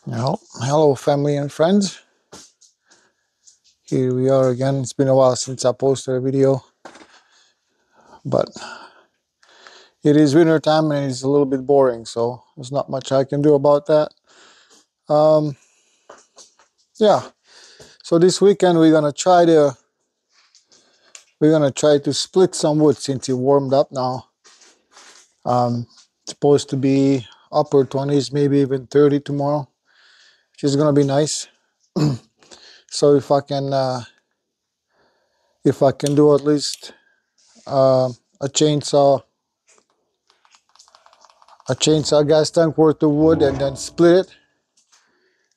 Well, hello family and friends. Here we are again. It's been a while since I posted a video, but it is winter time and it's a little bit boring, so there's not much I can do about that. Um, yeah. So this weekend we're gonna try to split some wood since it warmed up now. It's supposed to be upper 20s, maybe even 30 tomorrow, which is gonna be nice. So if I can do at least a chainsaw gas tank worth of wood and then split it,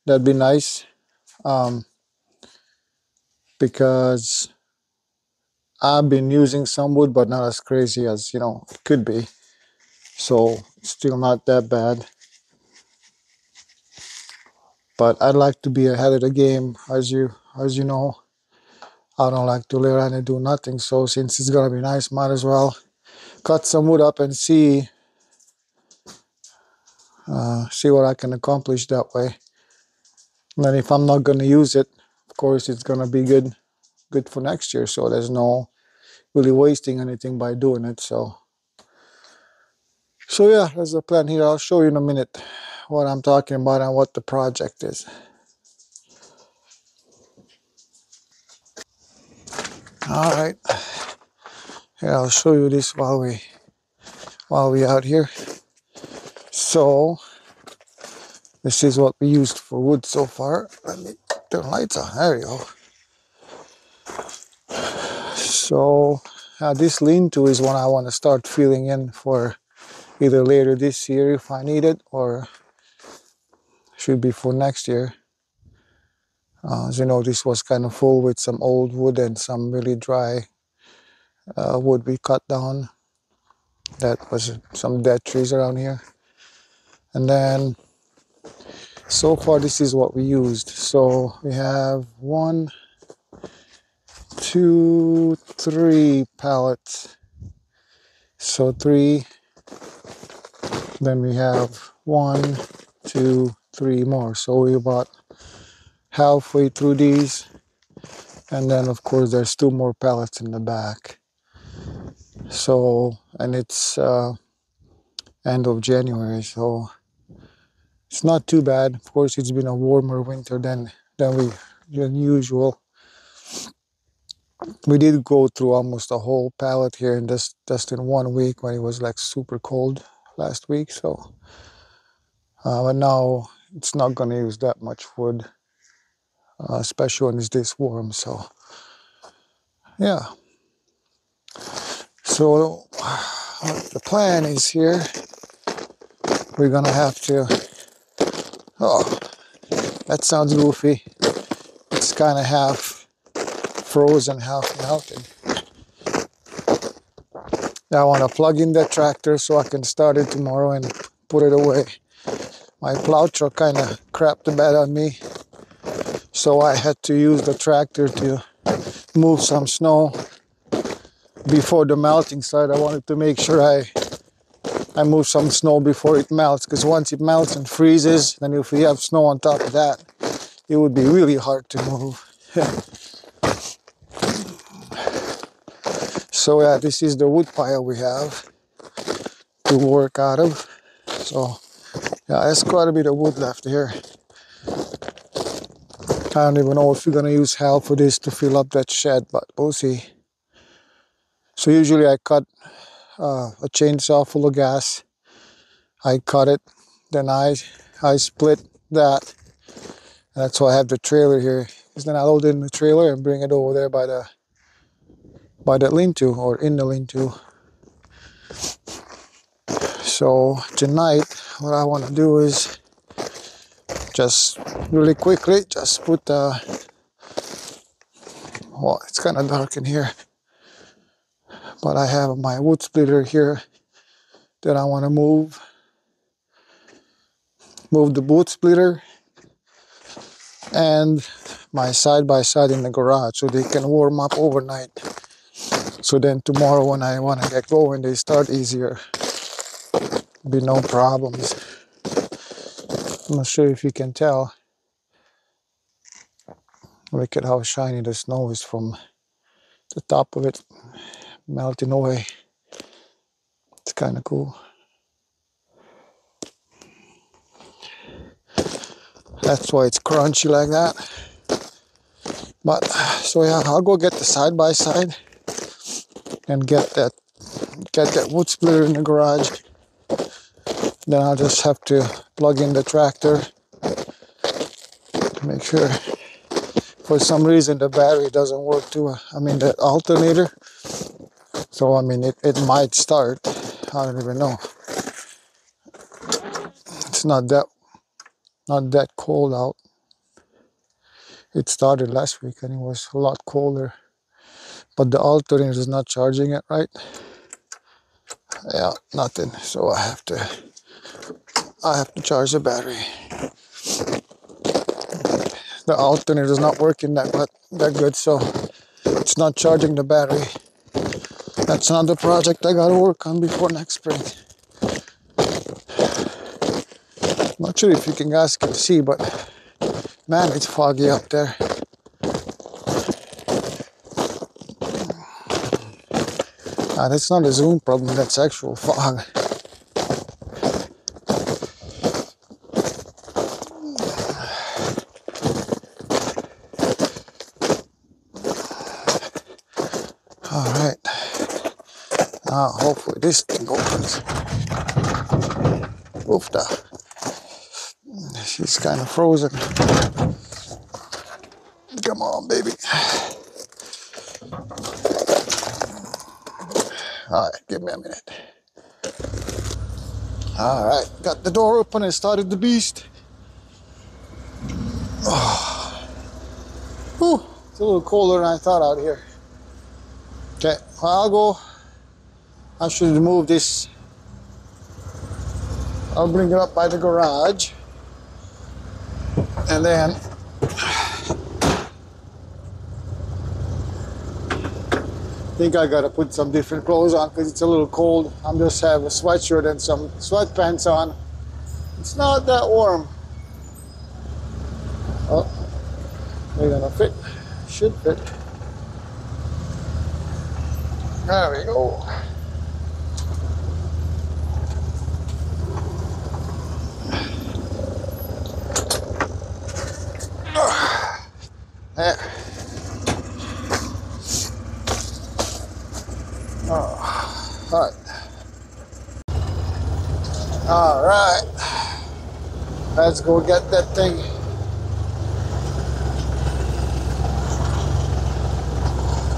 that'd be nice. Um, because I've been using some wood, but not as crazy as it could be. So still not that bad. But I'd like to be ahead of the game, as you know. I don't like to lay around and do nothing. So since it's gonna be nice, might as well cut some wood up and see what I can accomplish that way. And then if I'm not gonna use it, of course it's gonna be good for next year. So there's no really wasting anything by doing it. So yeah, there's a plan here. I'll show you in a minute what I'm talking about and what the project is. All right, here I'll show you this while we out here. So this is what we used for wood so far. Let me turn lights on. There we go. So this lean-to is one I want to start filling in for either later this year if I need it, or should be for next year. As you know, this was kind of full with some old wood and some really dry wood we cut down. That was some dead trees around here. And then so far this is what we used. So we have 1, 2, 3 pallets. So 3. Then we have 1, 2, 3 more. So we're about halfway through these. And then of course there's 2 more pallets in the back. So, and it's end of January, so it's not too bad. Of course, it's been a warmer winter than usual. We did go through almost a whole pallet here in just in 1 week when it was like super cold last week. So, but now it's not gonna use that much wood, especially when it's this warm. So, yeah. So the plan is here. We're gonna have to. Oh, that sounds goofy. It's kind of half frozen, half melted. I want to plug in that tractor so I can start it tomorrow and put it away. My plow truck kind of crapped the bed on me, so I had to use the tractor to move some snow before the melting started. I wanted to make sure I move some snow before it melts, because once it melts and freezes, then if we have snow on top of that, it would be really hard to move. So yeah, this is the wood pile we have to work out of. So yeah, there's quite a bit of wood left here. I don't even know if we're gonna use half of this to fill up that shed, but we'll see. So usually I cut a chainsaw full of gas. I cut it, then I split that. That's why I have the trailer here. Because then I load it in the trailer and bring it over there by the lean-to, or in the lean-to. So tonight, what I want to do is just really quickly just put well, it's kind of dark in here, but I have my wood splitter here that I want to move the wood splitter and my side-by-side in the garage so they can warm up overnight. So then tomorrow when I want to get going, they start easier. Be no problems. I'm not sure if you can tell. Look at how shiny the snow is from the top of it melting away. It's kind of cool. That's why it's crunchy like that. But so yeah, I'll go get the side by side and get that wood splitter in the garage. Then I'll just have to plug in the tractor to make sure. For some reason the battery doesn't work too. I mean the alternator. So I mean it might start. I don't even know. It's not that cold out. It started last week and it was a lot colder. But the alternator is not charging it right. Yeah, nothing. So I have to charge the battery. The alternator is not working that good, so it's not charging the battery. That's another project I gotta work on before next spring. Not sure if you guys can see, but man, it's foggy up there. That's not a zoom problem, that's actual fog. Alright. Now hopefully this thing opens. Oofda. She's kind of frozen. Come on, baby. Alright, give me a minute. Alright, got the door open and started the beast. Oh. Whew, it's a little colder than I thought out here. Okay, well, I should remove this. I'll bring it up by the garage. And then I think I gotta put some different clothes on because it's a little cold. I'm just have a sweatshirt and some sweatpants on. It's not that warm. Oh, they're gonna fit. Should fit. There we go. There. Oh, all right. All right. Let's go get that thing.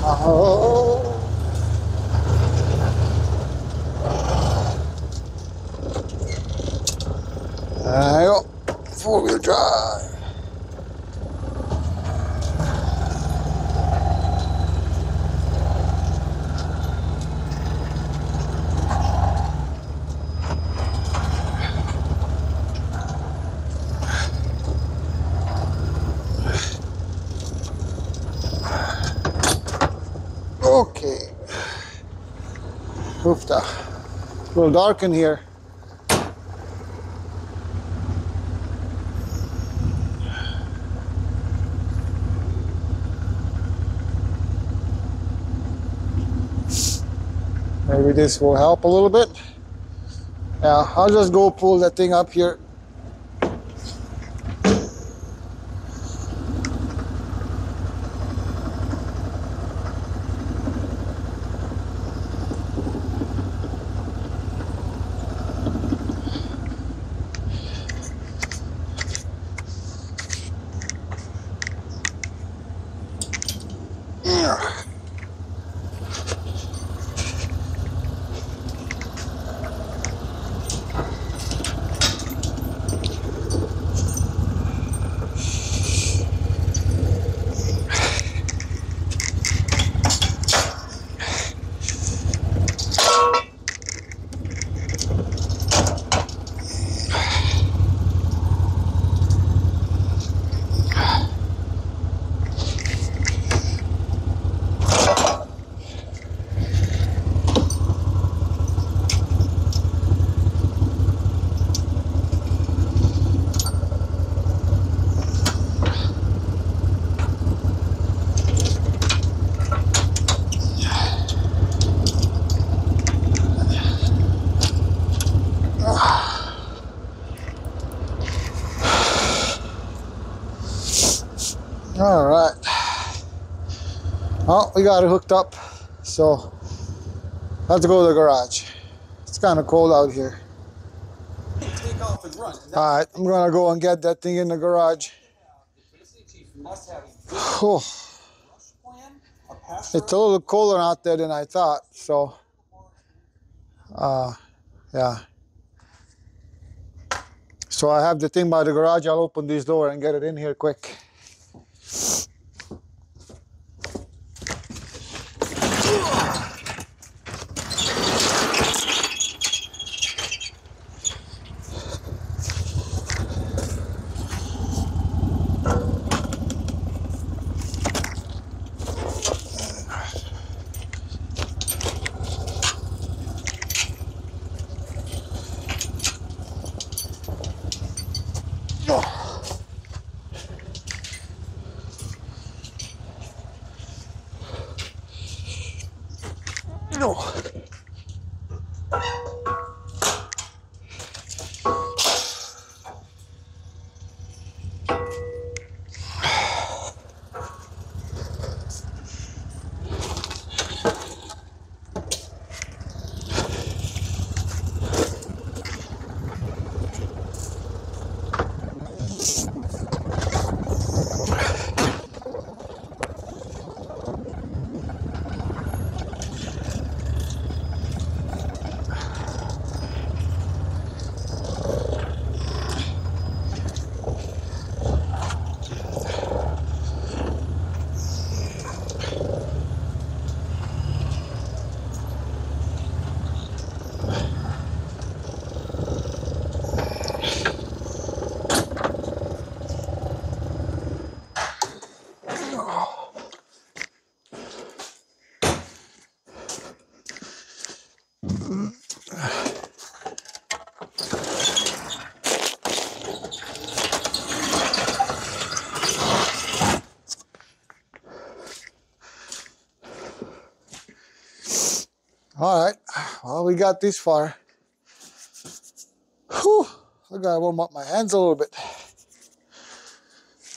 Oh. There you go. Four-wheel drive. Okay. Oofda. A little dark in here. Maybe this will help a little bit. Yeah, I'll just go pull that thing up here. All right. Well, we got it hooked up, so let's go to the garage. It's kind of cold out here. All right, I'm gonna go and get that thing in the garage. Oh, it's a little colder out there than I thought, so yeah. So I have the thing by the garage. I'll open this door and get it in here quick. No. All right, well, we got this far. Whew, I gotta warm up my hands a little bit.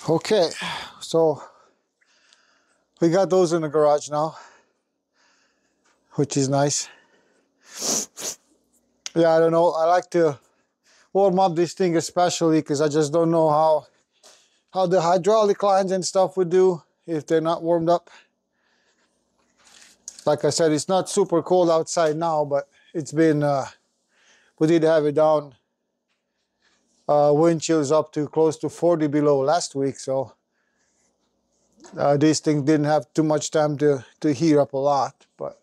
Okay, so we got those in the garage now, which is nice. Yeah, I don't know, I like to warm up this thing especially because I just don't know how the hydraulic lines and stuff would do if they're not warmed up. Like I said, it's not super cold outside now, but it's been, we did have it down, wind chills up to close to 40 below last week, so this thing didn't have too much time to heat up a lot. But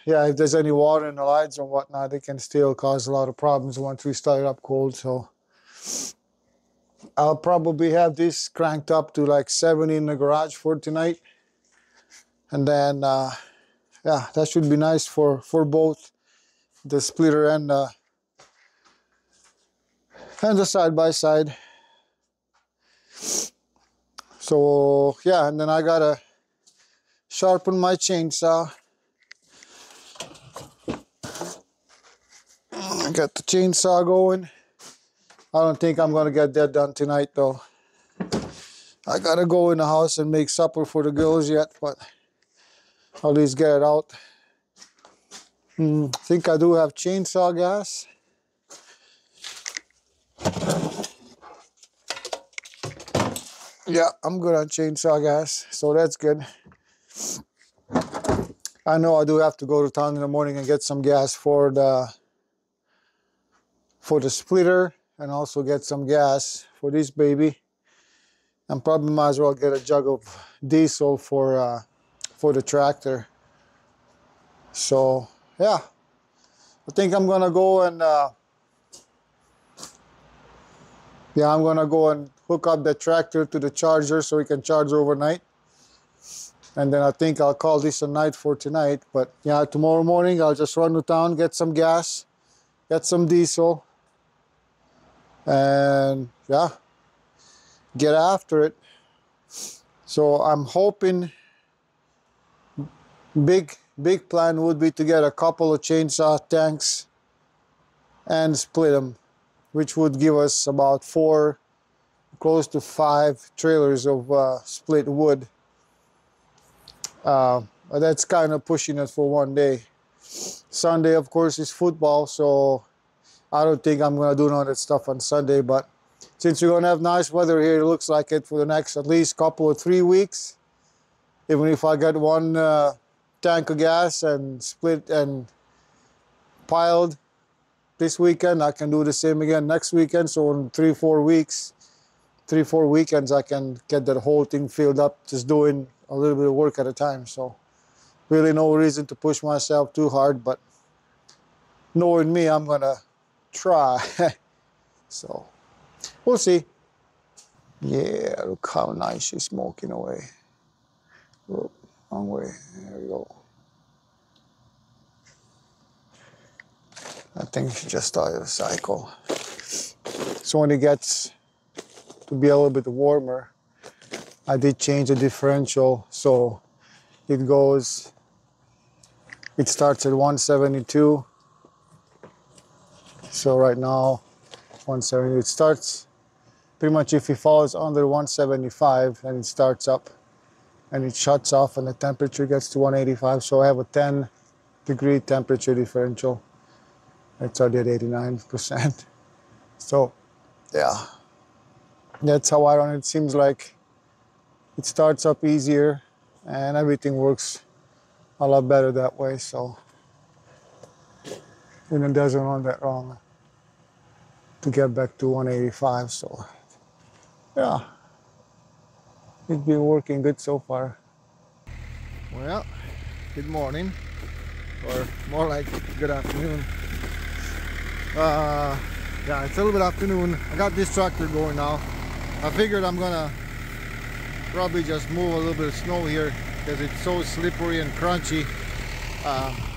yeah, if there's any water in the lines or whatnot, it can still cause a lot of problems once we start it up cold. So I'll probably have this cranked up to like 70 in the garage for tonight. And then, yeah, that should be nice for both the splitter and the side-by-side. So, yeah, and then I gotta sharpen my chainsaw. I got the chainsaw going. I don't think I'm gonna get that done tonight though. I gotta go in the house and make supper for the girls yet, but I'll at least get it out. I think I do have chainsaw gas. Yeah, I'm good on chainsaw gas, so that's good. I know I do have to go to town in the morning and get some gas for the splitter and also get some gas for this baby. And probably might as well get a jug of diesel for the tractor. So yeah, I think I'm gonna go and yeah, I'm gonna go and hook up the tractor to the charger so we can charge overnight. And then I think I'll call this a night for tonight. But yeah, tomorrow morning I'll just run to town, get some gas, get some diesel, and yeah, get after it. So I'm hoping big plan would be to get a couple of chainsaw tanks and split them, which would give us about 4 close to 5 trailers of split wood. But that's kind of pushing it for one day. Sunday, of course, is football, so I don't think I'm gonna do none of that stuff on Sunday. But since we're gonna have nice weather here, it looks like it for the next at least couple of 3 weeks. Even if I get one tank of gas and split and piled this weekend, I can do the same again next weekend. So in 3-4 weeks, 3-4 weekends, I can get that whole thing filled up, just doing a little bit of work at a time. So really no reason to push myself too hard, but knowing me, I'm gonna try. So we'll see. Yeah, look how nice she's smoking away. Whoop, wrong way. There we go. I think she just started a cycle. So when it gets to be a little bit warmer, I did change the differential, so it starts at 172. So right now, 170, it starts pretty much if it falls under 175, and it starts up and it shuts off and the temperature gets to 185. So I have a 10-degree temperature differential. It's already at 89%. So yeah, that's how I run it. It seems like it starts up easier and everything works a lot better that way. So and it doesn't run that wrong to get back to 185. So yeah, it's been working good so far. Well, good morning, or more like good afternoon. Yeah, it's a little bit afternoon. I got this tractor going now. I figured I'm gonna probably just move a little bit of snow here because it's so slippery and crunchy.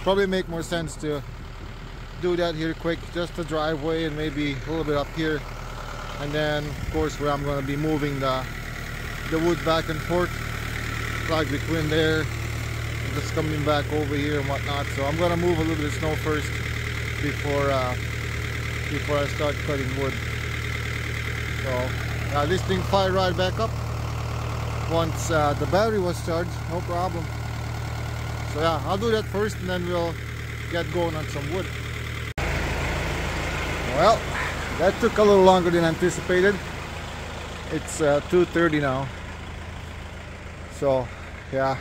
Probably make more sense to do that here quick, just the driveway and maybe a little bit up here, and then of course where I'm going to be moving the wood back and forth, like between there and just coming back over here and whatnot. So I'm going to move a little bit of snow first before I start cutting wood. So this thing fired right back up once the battery was charged, no problem. So yeah, I'll do that first and then we'll get going on some wood. Well, that took a little longer than anticipated. It's 2:30 now. So yeah,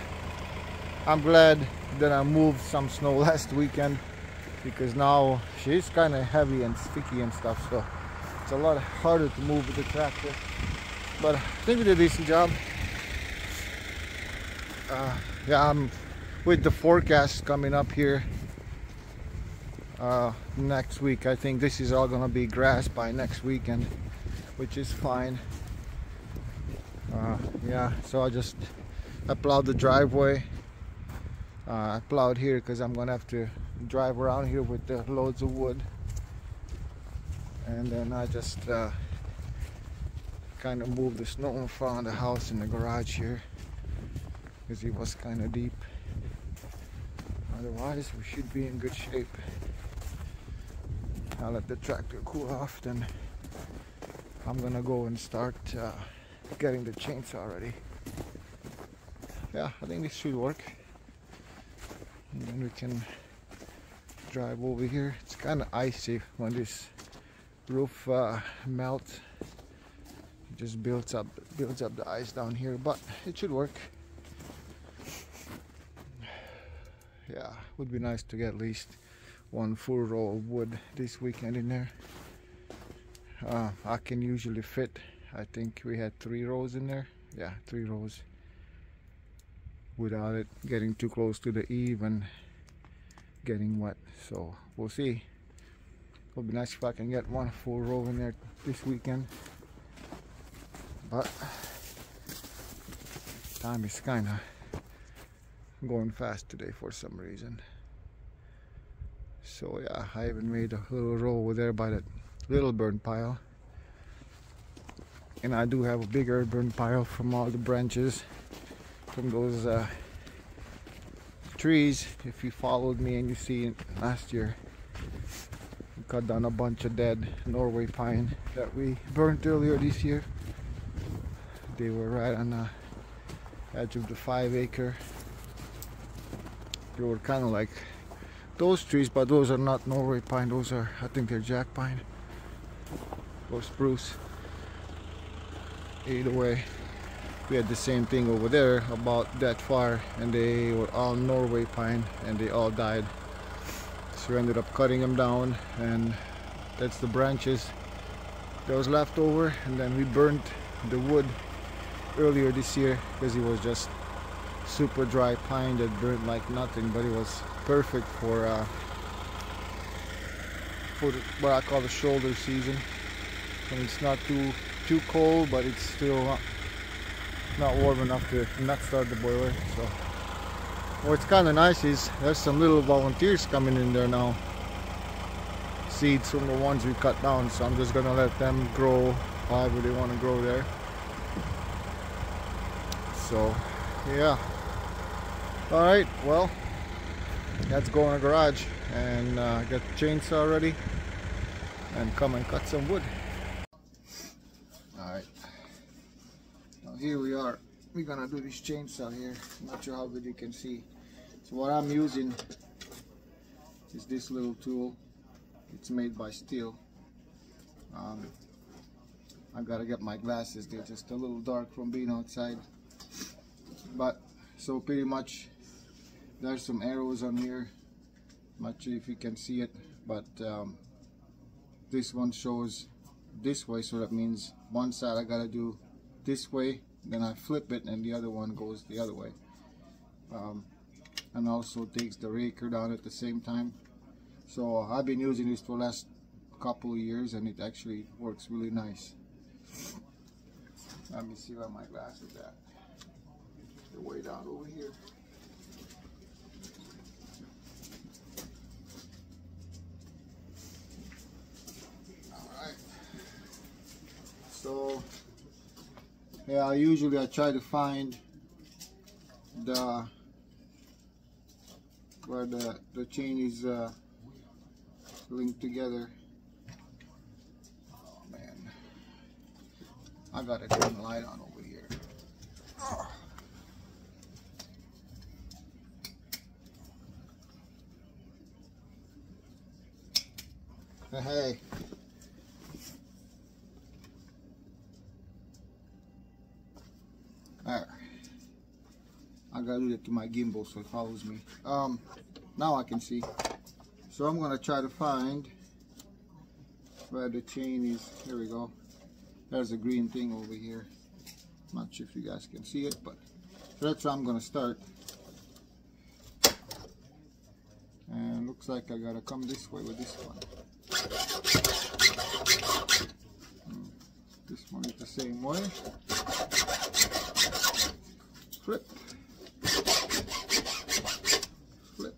I'm glad that I moved some snow last weekend, because now she's kind of heavy and sticky and stuff, so it's a lot harder to move with the tractor. But I think we did a decent job. Yeah, I'm with the forecast coming up here. Next week, I think this is all gonna be grass by next weekend, which is fine. Yeah, so I plowed the driveway. I plowed here because I'm gonna have to drive around here with the loads of wood, and then I just kind of moved the snow in front of the house in the garage here because it was kind of deep. Otherwise, we should be in good shape. I'll let the tractor cool off, then I'm gonna go and start getting the chainsaw ready. Yeah, I think this should work. And then we can drive over here. It's kind of icy when this roof melts. It just builds up the ice down here, but it should work. Yeah, would be nice to get at least one full row of wood this weekend in there. I can usually fit, I think we had 3 rows in there. Yeah, 3 rows without it getting too close to the eave and getting wet. So we'll see. It'll be nice if I can get one full row in there this weekend, but time is kind of going fast today for some reason. So yeah, I even made a little row over there by that little burn pile, and I do have a bigger burn pile from all the branches from those trees. If you followed me and you see last year, we cut down a bunch of dead Norway pine that we burnt earlier this year. They were right on the edge of the 5-acre. They were kind of like those trees, but those are not Norway pine. Those are, I think they're jack pine or spruce. Either way, we had the same thing over there about that far, and they were all Norway pine and they all died. So we ended up cutting them down, and that's the branches that was left over. And then we burnt the wood earlier this year because it was just super dry pine that burnt like nothing, but it was perfect for what I call the shoulder season, and it's not too cold, but it's still not warm enough to not start the boiler. So what's kind of nice is there's some little volunteers coming in there now, seeds from the ones we cut down, so I'm just gonna let them grow however they want to grow there. So yeah, all right, well, let's go in the garage and get the chainsaw ready and come and cut some wood. All right, now here we are. We're gonna do this chainsaw here. I'm not sure how good you can see. So what I'm using is this little tool. It's made by steel. I gotta get my glasses. They're just a little dark from being outside. But so pretty much there's some arrows on here. Not sure if you can see it, but this one shows this way, so that means one side I gotta do this way, then I flip it and the other one goes the other way. And also takes the raker down at the same time. So I've been using this for the last couple of years and it actually works really nice. Let me see where my glasses at. They're way down over here. Alright. So yeah, usually I try to find where the chain is linked together. Oh man, I gotta turn the light on over here. Oh. Hey. Alright. I gotta do that to my gimbal so it follows me. Now I can see. So I'm gonna try to find where the chain is. Here we go. There's a green thing over here. Not sure if you guys can see it, but so that's where I'm gonna start. And looks like I gotta come this way with this one. This one is the same way. Flip. Flip.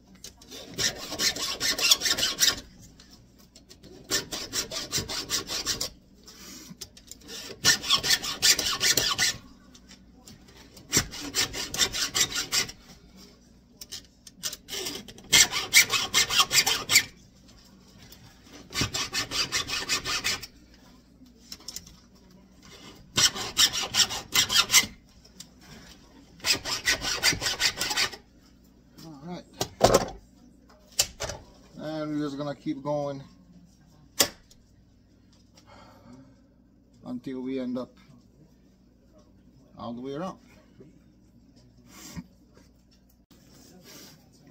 And we're just gonna keep going until we end up all the way around.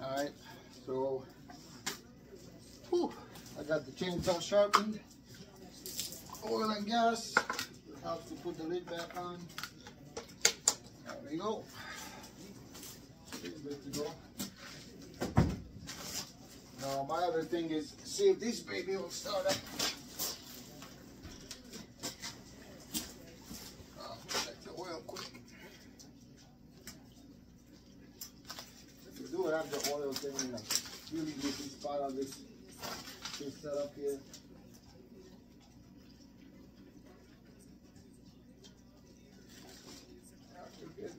Alright, so I got the chainsaw sharpened, oil and gas, helps to put the lid back on. There we go. It's good to go. Now my other thing is see if this baby will start up. Check the oil quick. If you do have the oil thing in a really decent spot on this setup here. That's good.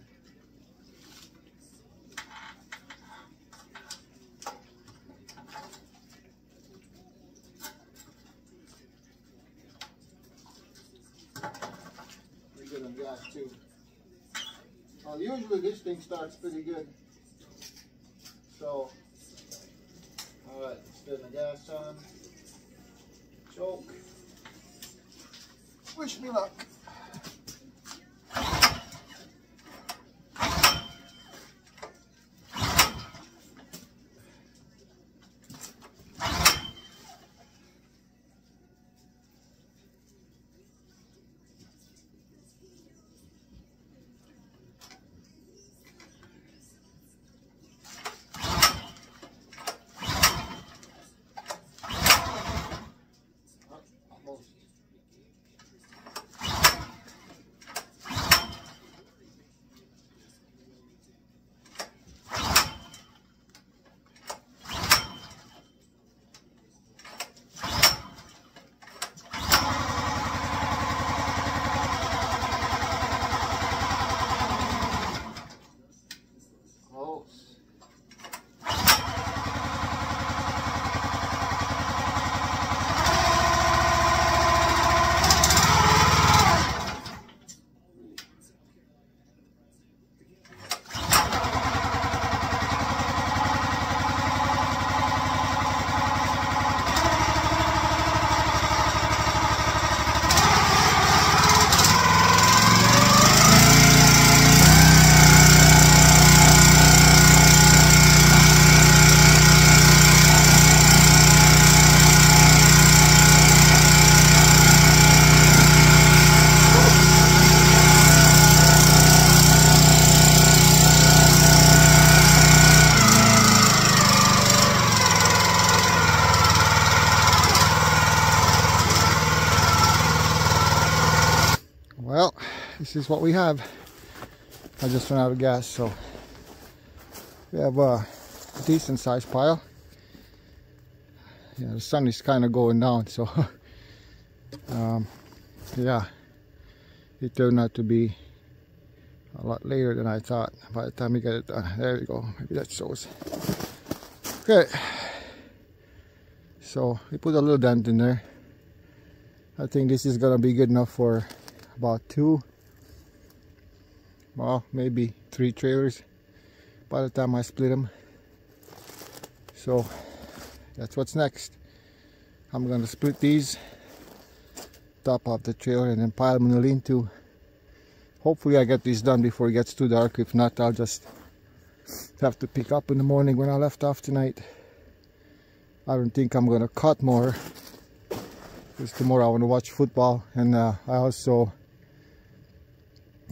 Pretty good on gas too. Well, usually this thing starts pretty good. So, alright, let's turn the gas on. Choke. Wish me luck. Well, this is what we have. I just ran out of gas, so we have a decent sized pile. Yeah, the sun is kind of going down, so yeah, it turned out to be a lot later than I thought by the time we get it done. There we go, maybe that shows. Okay, so we put a little dent in there. I think this is gonna be good enough for about 2, well, maybe 3 trailers by the time I split them. So that's what's next. I'm gonna split these, top off the trailer, and then pile them in the lean-to. Hopefully I get this done before it gets too dark. If not, I'll just have to pick up in the morning when I left off tonight. I don't think I'm gonna cut more, because tomorrow I want to watch football, and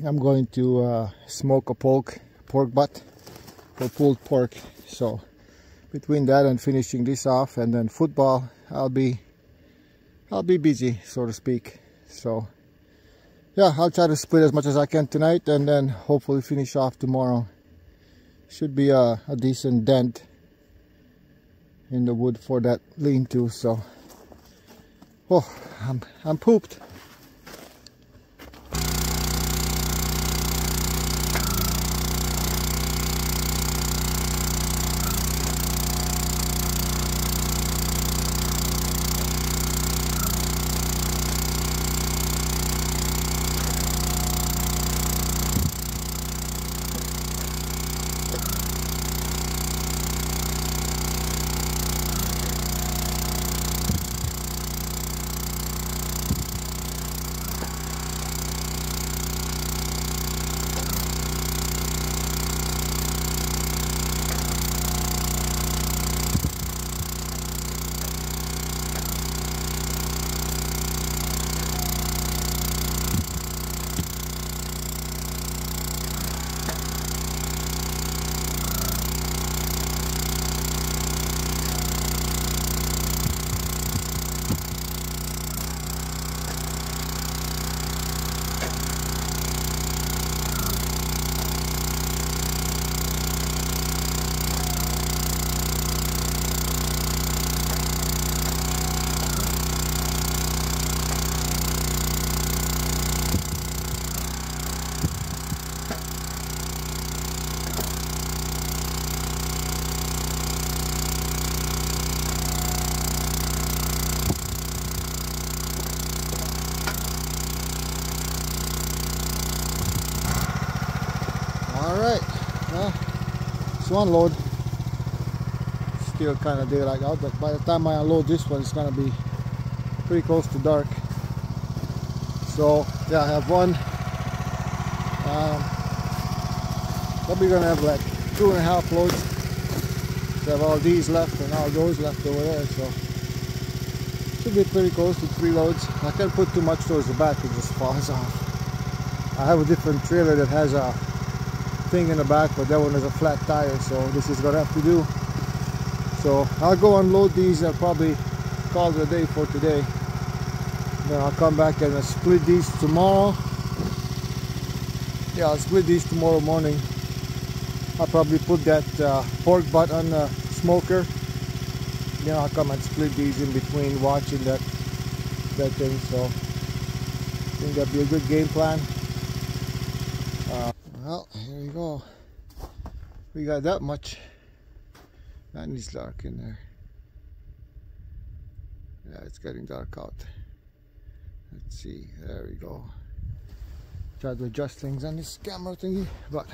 I'm going to smoke a pork butt or pulled pork. So between that and finishing this off and then football, I'll be busy, so to speak. So yeah, I'll try to split as much as I can tonight, and then hopefully finish off tomorrow. Should be a decent dent in the wood for that lean-to. So oh, I'm pooped. Alright, well, it's one load. Still kind of daylight out, but by the time I unload this one, it's gonna be pretty close to dark. So yeah, I have one. Probably gonna have like 2.5 loads. So I have all these left and all those left over there, so should be pretty close to 3 loads. I can't put too much towards the back, it just falls off. I have a different trailer that has a thing in the back, but that one has a flat tire, so this is gonna have to do. So I'll go unload these. I'll probably call it a day for today. Then I'll come back and split these tomorrow. Yeah, I'll split these tomorrow morning. I'll probably put that pork butt on the smoker. Then I'll come and split these in between watching that thing. So I think that'd be a good game plan. Well, here we go. We got that much. That needs dark in there. Yeah, it's getting dark out. Let's see, there we go. Try to adjust things on this camera thingy, but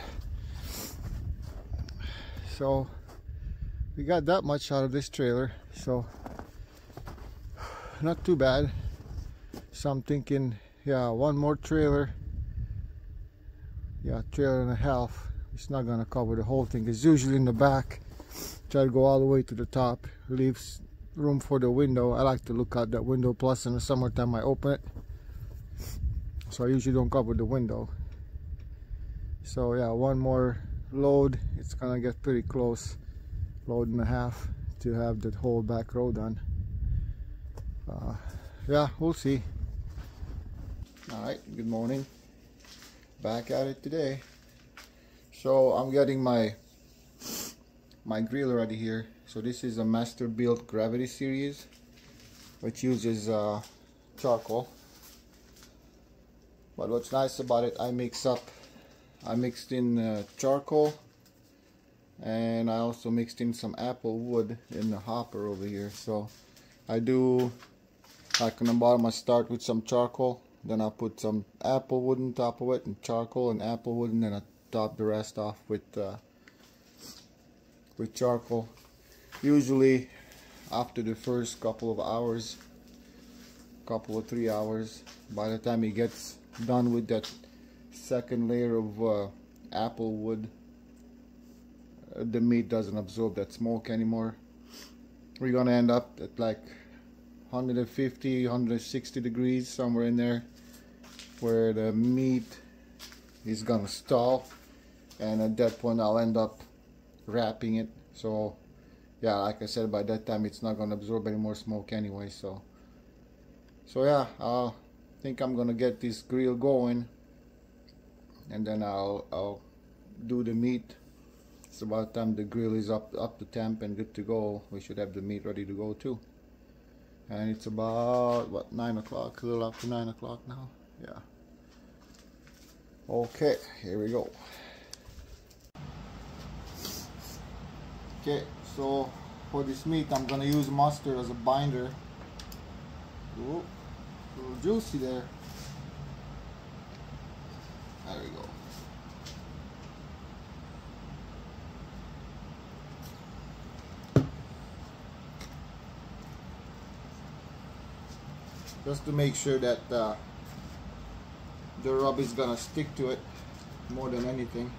so we got that much out of this trailer, so not too bad. So I'm thinking, yeah, one more trailer. Yeah, trailer and a half. It's not gonna cover the whole thing. It's usually in the back. Try to go all the way to the top. Leaves room for the window. I like to look out that window. Plus in the summertime I open it, so I usually don't cover the window. So yeah, one more load. It's gonna get pretty close. Load and a half to have that whole back row done. Yeah, we'll see. Alright, good morning. Back at it today. So I'm getting my grill ready here. So this is a Master Built Gravity series, which uses charcoal. But what's nice about it, I mixed in charcoal, and I also mixed in some apple wood in the hopper over here. So I do, like on the bottom, I start with some charcoal, then I put some apple wood on top of it, and charcoal and apple wood, and then I top the rest off with charcoal. Usually after the first couple of hours, couple of 3 hours, by the time it gets done with that second layer of apple wood, the meat doesn't absorb that smoke anymore. We're gonna end up at like 150, 160 degrees, somewhere in there, where the meat is gonna stall, and at that point I'll end up wrapping it. So yeah, like I said, by that time it's not gonna absorb any more smoke anyway. So yeah, I think I'm gonna get this grill going, and then I'll do the meat. So by the time the grill is up to temp and good to go, we should have the meat ready to go too. And it's about, what, 9 o'clock, a little after 9 o'clock now. Yeah. Okay, here we go. Okay, so for this meat I'm gonna use mustard as a binder. Ooh, a little juicy there. There we go. Just to make sure that the rub is gonna stick to it more than anything.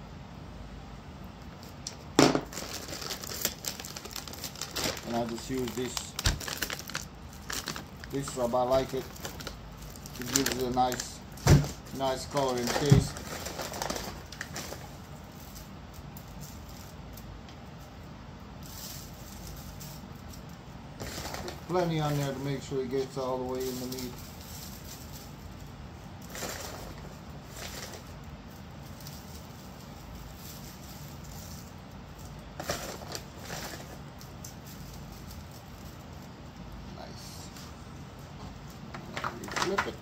And I just use this rub. I like it. It gives it a nice color and taste. Plenty on there to make sure it gets all the way in the meat. Nice. Flip it.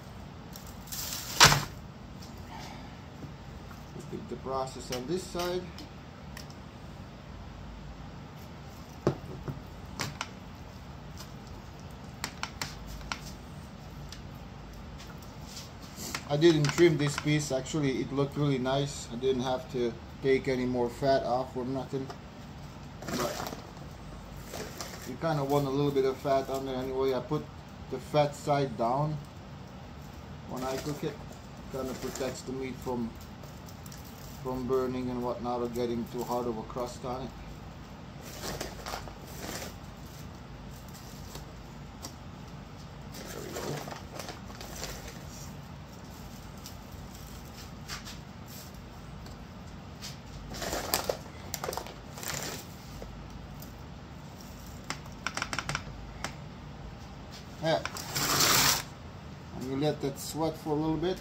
Repeat the process on this side. I didn't trim this piece. Actually, it looked really nice. I didn't have to take any more fat off or nothing, but you kind of want a little bit of fat on there anyway. I put the fat side down when I cook it. Kind of protects the meat from burning and whatnot, or getting too hard of a crust on it. There we go. Yeah. And you let that sweat for a little bit.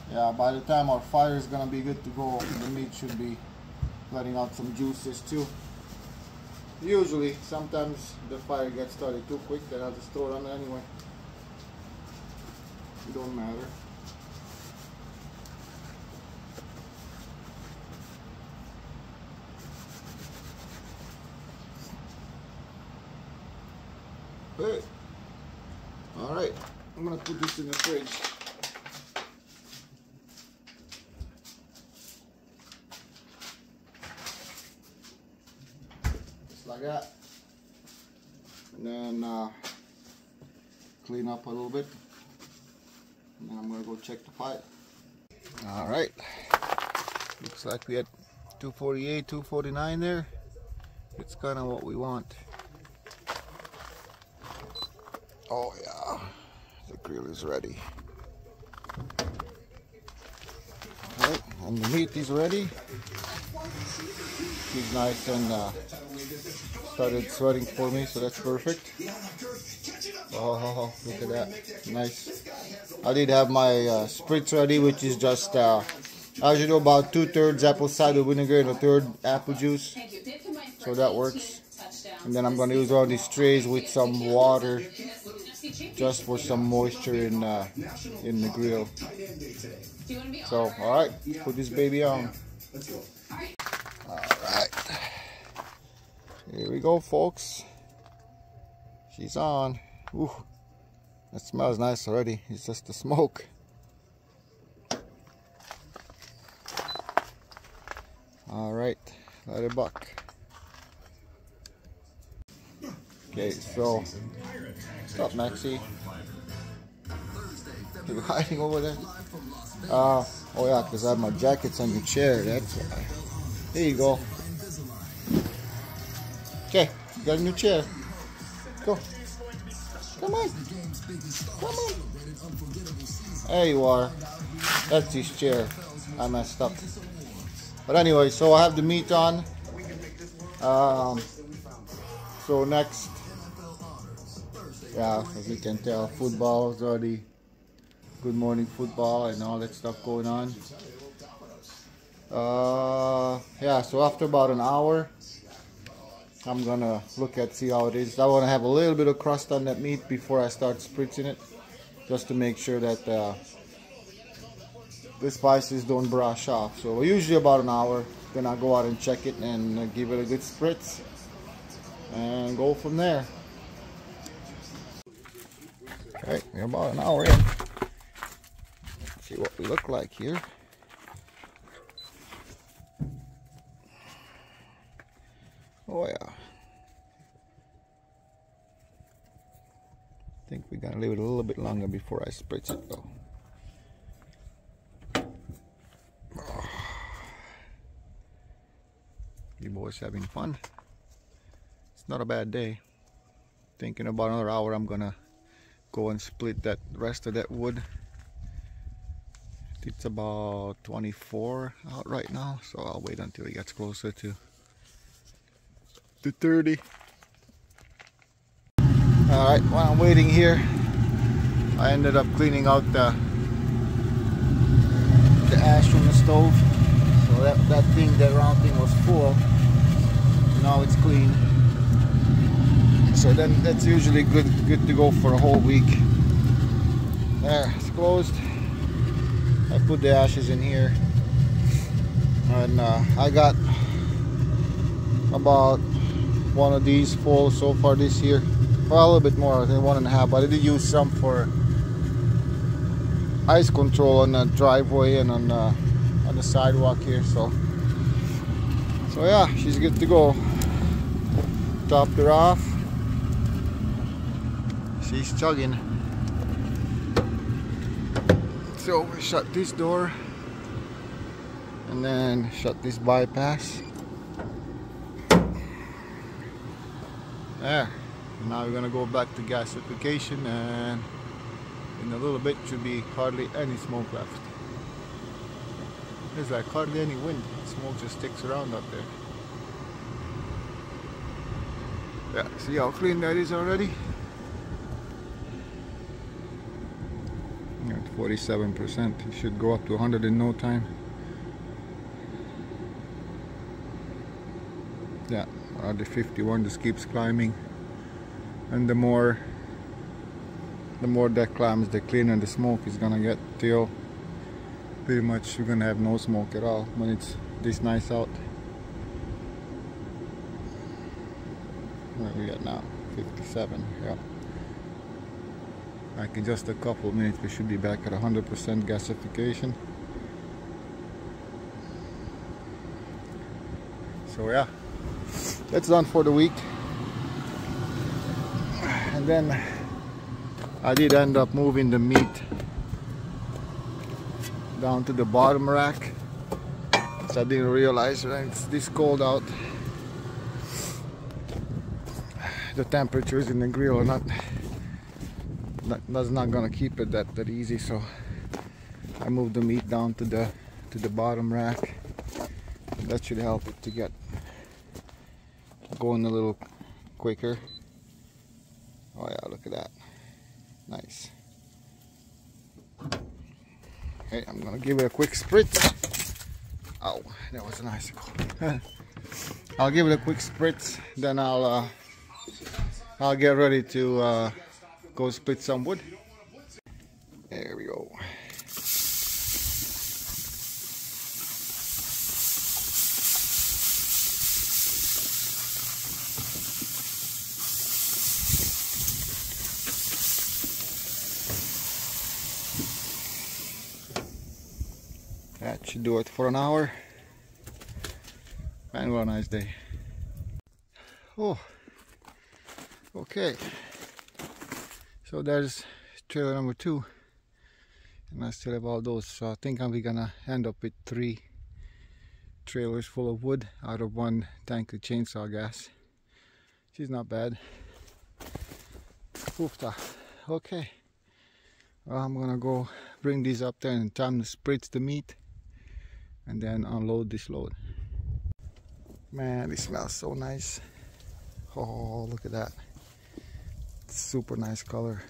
Yeah, by the time our fire is gonna be good to go, the meat should be letting out some juices too. Usually, sometimes the fire gets started too quick, then I'll just throw it on anyway. It don't matter. Hey. Alright, I'm gonna put this in the fridge. Like that, and then clean up a little bit, and then I'm gonna go check the pipe. All right, looks like we had 248, 249 there. It's kind of what we want. Oh yeah, the grill is ready. All right, and the meat is ready. She's nice and started sweating for me, so that's perfect. Oh, look at that, nice. I did have my spritz ready, which is just as you know, about 2/3 apple cider vinegar and 1/3 apple juice, so that works. And then I'm going to use all these trays with some water, just for some moisture in the grill. So all right, put this baby on. Alright, here we go, folks. She's on. Ooh, that smells nice already. It's just the smoke. Alright, let it buck. Okay, so stop, Maxie. You're hiding over there? Oh yeah, because I have my jackets on the chair, that's why. There you go. Okay, you got a new chair. Go. Come on. Come on. There you are. That's his chair. I messed up. But anyway, so I have the meat on. So next, yeah, as you can tell, football is already good morning football and all that stuff going on. Yeah, so after about an hour, I'm gonna see how it is. I want to have a little bit of crust on that meat before I start spritzing it, just to make sure that the spices don't brush off. So usually about an hour, then I'll go out and check it and give it a good spritz and go from there. Okay, we're about an hour in. Let's see what we look like here. Oh yeah. I think we're gonna leave it a little bit longer before I spritz it though. Oh. You boys having fun? It's not a bad day. Thinking about another hour, I'm gonna go and split that rest of that wood. It's about 24 out right now, so I'll wait until it gets closer to 30. Alright, while I'm waiting here, I ended up cleaning out the ash from the stove. So that round thing was full. Now it's clean. So then that's usually good to go for a whole week. There, it's closed. I put the ashes in here, and I got about one of these full so far this year. Well, a little bit more than 1.5, but I did use some for ice control on the driveway and on the sidewalk here. So yeah, she's good to go. Topped her off. She's chugging. So we shut this door and then shut this bypass. There. Now we're gonna go back to gasification, and in a little bit should be hardly any smoke left. There's like hardly any wind. Smoke just sticks around up there. Yeah, see how clean that is already? At 47%. It should go up to 100 in no time. Yeah, the 51 just keeps climbing. And the more that climbs, the cleaner the smoke is gonna get, till pretty much you're gonna have no smoke at all when it's this nice out. What we got now? 57. Yeah. Like in just a couple of minutes we should be back at 100% gasification. So yeah, that's done for the week. And then I did end up moving the meat down to the bottom rack, so I didn't realize when it's this cold out, the temperatures in the grill are that's not gonna keep it that easy. So I moved the meat down to the bottom rack. That should help it to get going a little quicker. Oh yeah, look at that. Nice. Okay, I'm gonna give it a quick spritz. Oh, that was an icicle. I'll give it a quick spritz, then I'll get ready to go split some wood. There we go. That should do it for an hour. And what a nice day. Oh, okay. So there's trailer number 2, and I still have all those. So I think we're gonna end up with 3 trailers full of wood out of 1 tank of chainsaw gas. She's not bad. Oofta. Okay. Well, I'm gonna go bring these up there and time to spritz the meat and then unload this load. Man, it smells so nice. Oh, look at that. Super nice color.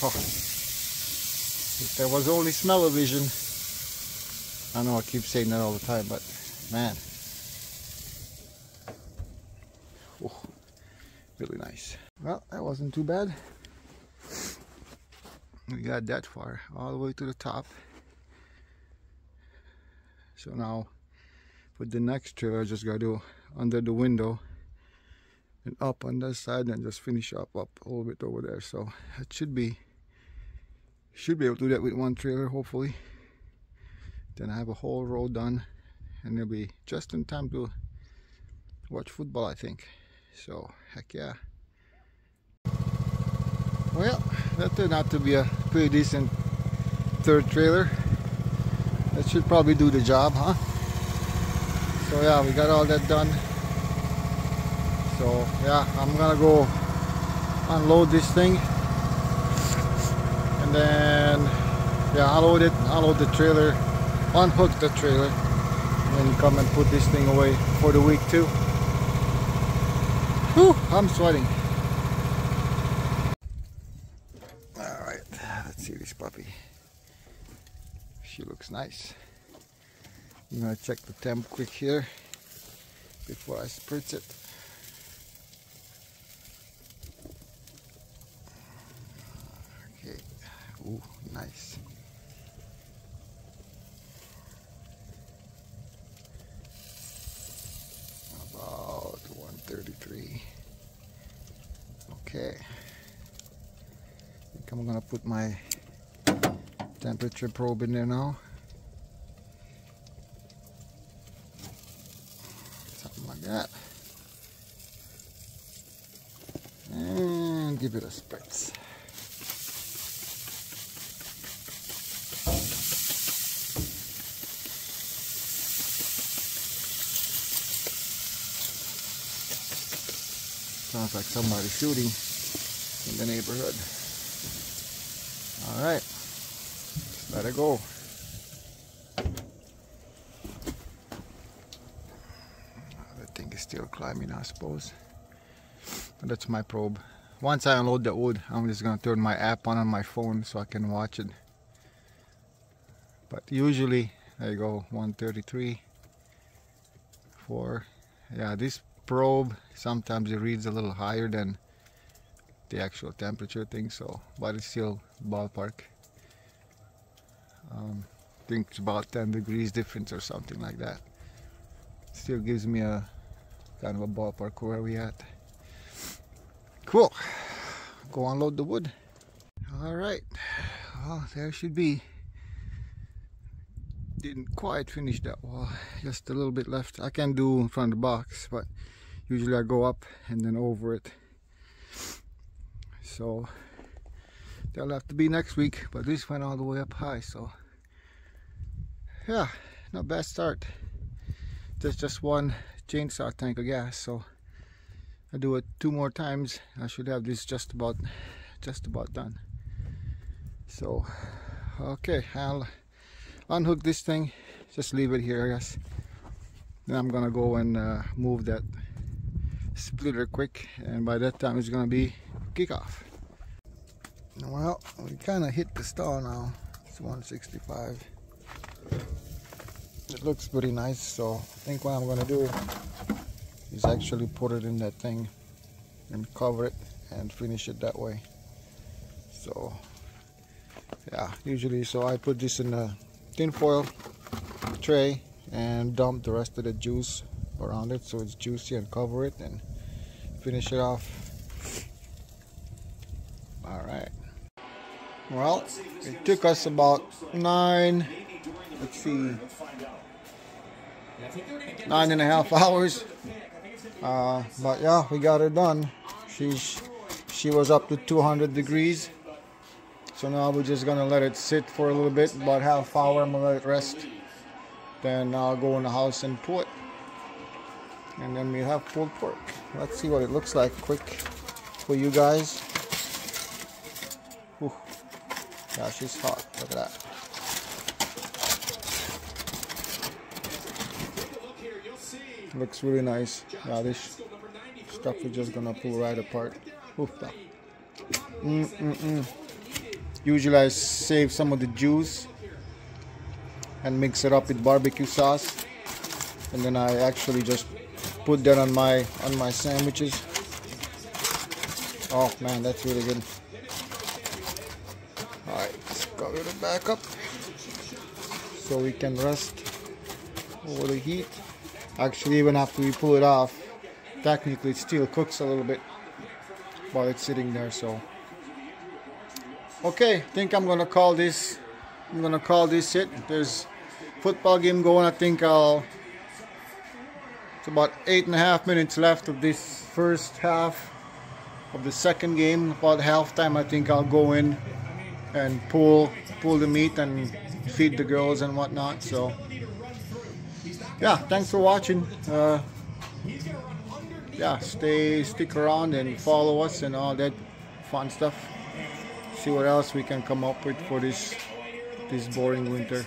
Oh. If there was only smell-o-vision. I know I keep saying that all the time, but man. Oh, really nice. Well, that wasn't too bad. We got that far, all the way to the top. So now for the next trailer, I just gotta do under the window and up on that side, and just finish up a little bit over there. So it should be able to do that with 1 trailer, hopefully. Then I have a whole row done, and it'll be just in time to watch football, I think. So heck yeah. Well, that turned out to be a pretty decent 3rd trailer. That should probably do the job, huh? So yeah, we got all that done. So yeah, I'm gonna go unload this thing, and then yeah, unload the trailer, unhook the trailer, and then come and put this thing away for the week too. Whew, I'm sweating. Alright, let's see this puppy. She looks nice. I'm gonna check the temp quick here before I spritz it. Okay, ooh, nice. gonna put my temperature probe in there now. Something like that. And give it a spritz. Sounds like somebody shooting in the neighborhood. All right, let's let it go. The thing is still climbing, I suppose. But that's my probe. Once I unload the wood, I'm just gonna turn my app on my phone so I can watch it. But usually, there you go, 133, 4. Yeah, this probe sometimes it reads a little higher than the actual temperature thing, so but it's still ballpark. I think it's about 10 degrees difference or something like that. Still gives me a kind of a ballpark where we at. Cool. Go unload the wood. All right. Well, there should be. Didn't quite finish that wall. Just a little bit left. I can do in front of the box, but usually I go up and then over it. So that'll have to be next week. But this went all the way up high, so yeah, not bad start. There's just one chainsaw tank of gas, so I do it 2 more times. I should have this just about done. So okay, I'll unhook this thing, just leave it here, I guess. Then I'm gonna go and move that splitter quick, and by that time it's gonna be kickoff. Well, we kind of hit the stall now. It's 165. It looks pretty nice, so I think what I'm gonna do is actually put it in that thing and cover it and finish it that way. So yeah, usually, so I put this in a tin foil tray and dump the rest of the juice around it so it's juicy, and cover it and finish it off. All right, well, it took us about 9 and a half hours, but yeah, we got it done. She was up to 200 degrees, so now we're just gonna let it sit for a little bit, about half hour. I'm gonna let it rest, then I'll go in the house and pull it, and then we have pulled pork. Let's see what it looks like quick for you guys. Ooh. Yeah, she's hot. Look at that. Looks really nice. Yeah, this stuff is just gonna pull right apart. Oof. Usually I save some of the juice and mix it up with barbecue sauce, and then I actually just put that on my sandwiches. Oh man, that's really good. All right, let's cover it back up so we can rest over the heat. Actually, even after we pull it off, technically it still cooks a little bit while it's sitting there. So okay, I think I'm gonna call this it. There's football game going. I think it's about 8.5 minutes left of this first half of the second game. About halftime, I think I'll go in and pull the meat and feed the girls and whatnot. So yeah, thanks for watching. Yeah, stick around and follow us and all that fun stuff. See what else we can come up with for this boring winter.